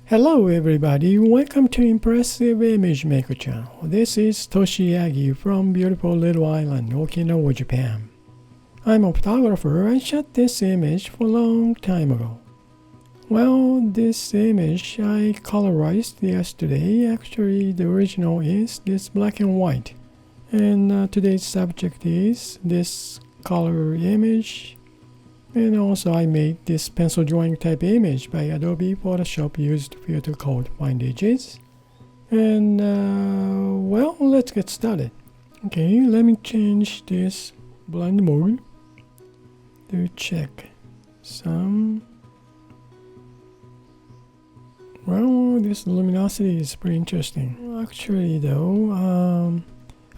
Hello everybody, welcome to Impressive Image Maker channel. This is Toshi Yagi from beautiful little island, Okinawa, Japan. I'm a photographer. I shot this image for a long time ago. Well, this image I colorized yesterday. Actually, the original is this black and white. And today's subject is this color image. And also I made this pencil drawing type image by Adobe Photoshop used filter called Find Edges. And well, let's get started. Okay, let me change this blend mode to check some. Well, this luminosity is pretty interesting. Actually though,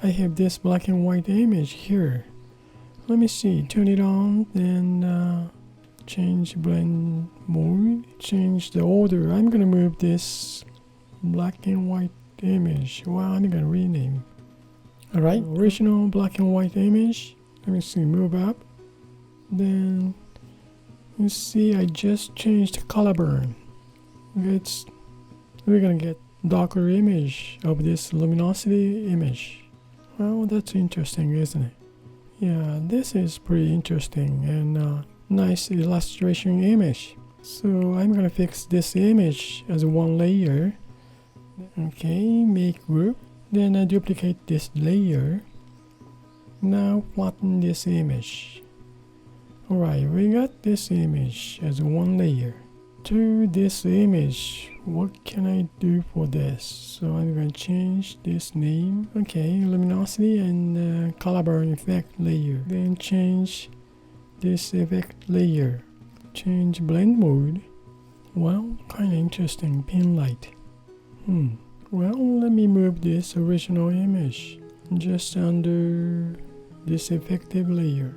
I have this black and white image here. Let me see, turn it on, then change blend mode, change the order. I'm gonna move this black and white image. Well, I'm gonna rename. Alright, original black and white image. Let me see, move up. Then, you see, I just changed the color burn. We're gonna get darker image of this luminosity image. Well, that's interesting, isn't it? Yeah, this is pretty interesting and nice illustration image. So I'm gonna fix this image as one layer. Okay, make group. Then I duplicate this layer. Now flatten this image. Alright, we got this image as one layer. To this image, what can I do for this? So I'm going to change this name. Okay, luminosity and color burn effect layer. Then change this effect layer. Change blend mode. Well, kind of interesting. Pin light. Well, let me move this original image just under this effective layer.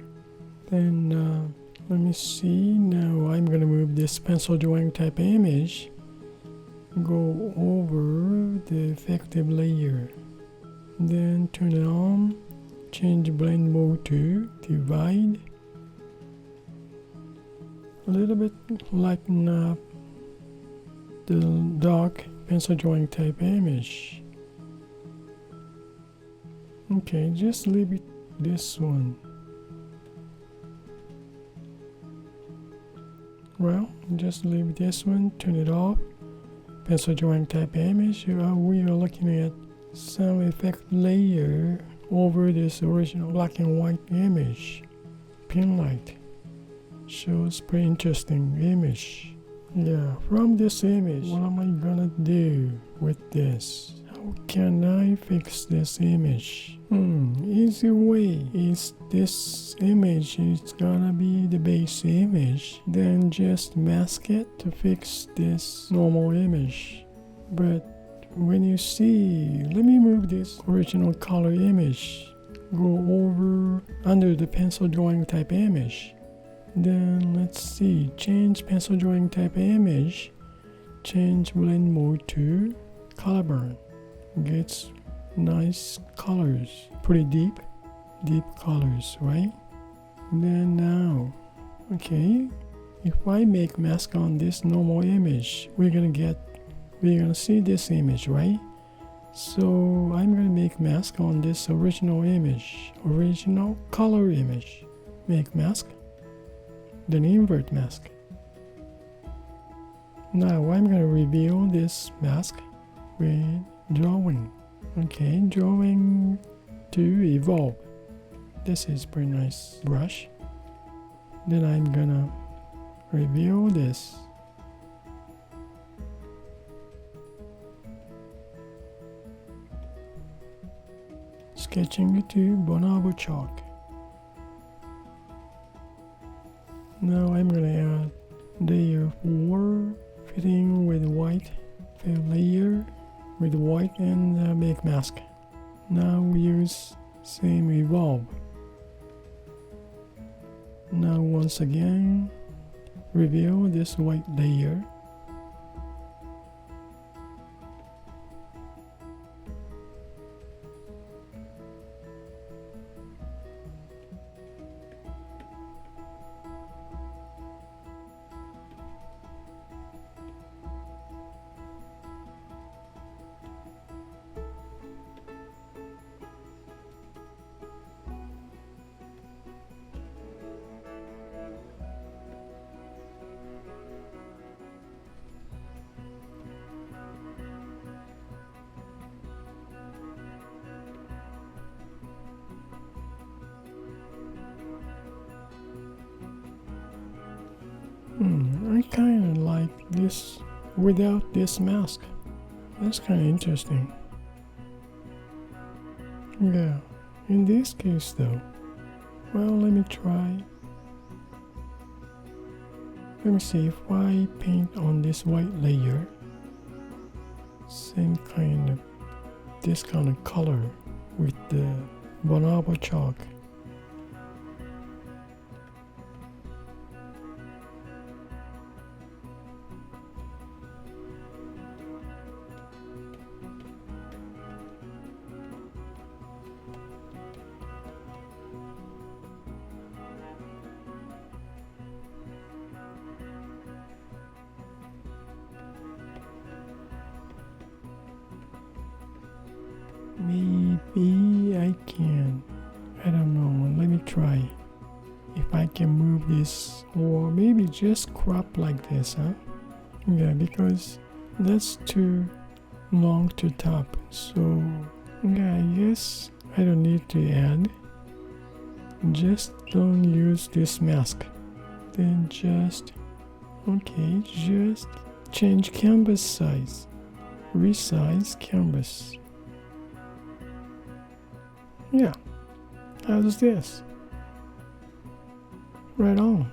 Then let me see. Now I'm gonna move this pencil drawing type image. Go over the effective layer. Then turn it on. Change blend mode to divide. A little bit lighten up the dark pencil drawing type image. Okay, just leave it this one. Well, just leave this one, turn it off. Pencil drawing type image. We are looking at some effect layer over this original black and white image. Pin light. Shows pretty interesting image. Yeah, from this image, what am I gonna do with this? How can I fix this image? Easy way is this image is gonna be the base image, then just mask it to fix this normal image. But when you see, let me move this original color image, go over under the pencil drawing type image. Then let's see, change pencil drawing type image, change blend mode to color burn. Gets nice colors, pretty deep colors, right? Then now, okay, if I make mask on this normal image, we're gonna see this image, right? So I'm gonna make mask on this original image, original color image. Make mask, then invert mask. Now I'm gonna reveal this mask with drawing. Okay, drawing to evolve. This is pretty nice brush. Then I'm gonna reveal this. Sketching it to Bonobo chalk. Now I'm gonna add layer 4, fitting with white, fill layer with white and make mask. Now we use same evolve. Now once again, reveal this white layer. this without this mask. That's kind of interesting. Yeah, in this case though, well, let me try. Let me see if I paint on this white layer, same kind of, this kind of color with the bonobo chalk. Maybe I can. I don't know. Let me try. If I can move this, or maybe just crop like this, huh? Yeah, because that's too long to top. So, yeah, I guess I don't need to add. Just don't use this mask. Then just, okay, just change canvas size. Resize canvas. Yeah, how's this? Right on.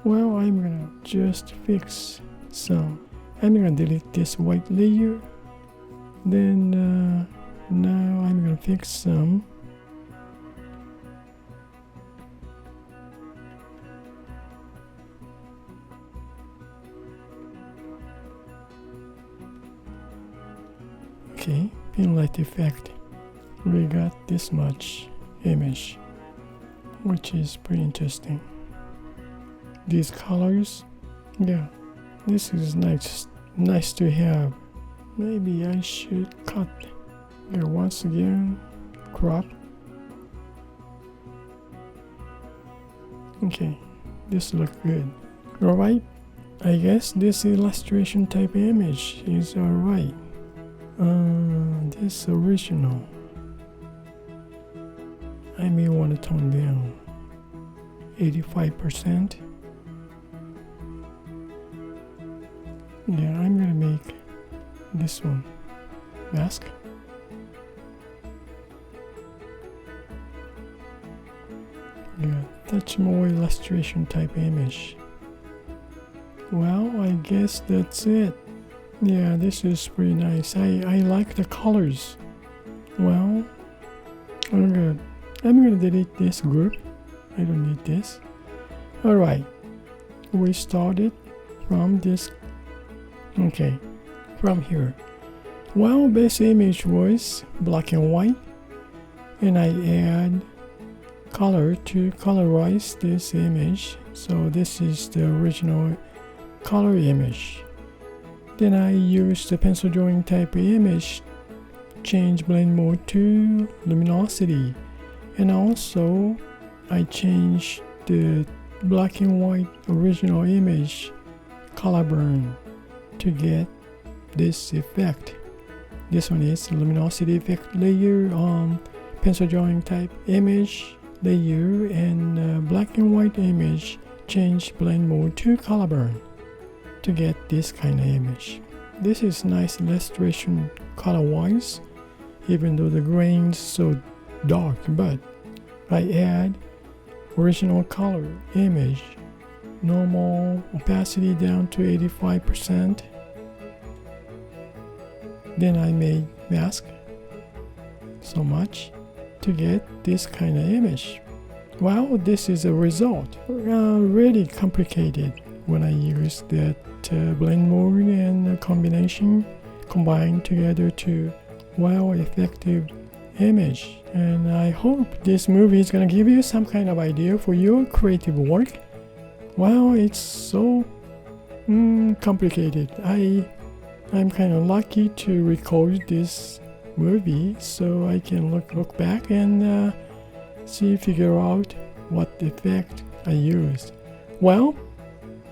Well, I'm gonna just fix some. I'm gonna delete this white layer. Then now I'm gonna fix some. Okay, pin light effect. We got this much image, which is pretty interesting. These colors, yeah, this is nice to have. Maybe I should cut here once again, crop. Okay, this looks good. Alright, I guess this illustration type image is alright. This original, I may want to tone down 85%. Yeah, I'm gonna make this one mask. Yeah, touch more illustration type image. Well, I guess that's it. Yeah, this is pretty nice. I like the colors. Well, I'm gonna delete this group. I don't need this. Alright, we started from this. Okay, from here. Well, base image was black and white, and I add color to colorize this image. So this is the original color image. Then I use the pencil drawing type image, change blend mode to luminosity, and also I change the black and white original image color burn to get this effect. This one is luminosity effect layer on pencil drawing type image layer, and black and white image change blend mode to color burn to get this kind of image. This is nice illustration color wise, even though the grain's so dark, but I add original color image, normal opacity down to 85%. Then I made mask so much to get this kind of image. Well, this is a result. Really complicated when I use that blend mode and combination combined together to effective image. And I hope this movie is gonna give you some kind of idea for your creative work. Well, it's so complicated. I'm kind of lucky to record this movie so I can look back and figure out what effect I used. Well,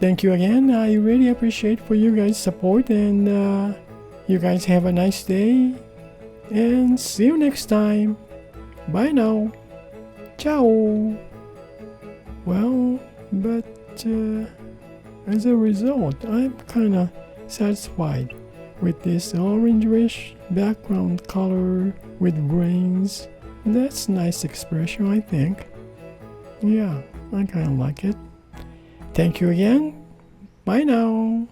thank you again. I really appreciate for you guys' support, and you guys have a nice day, and see you next time. Bye now. Ciao. Well, but as a result, I'm kinda satisfied with this orange-ish background color with grains. That's nice expression, I think. Yeah, I kinda like it. Thank you again. Bye now.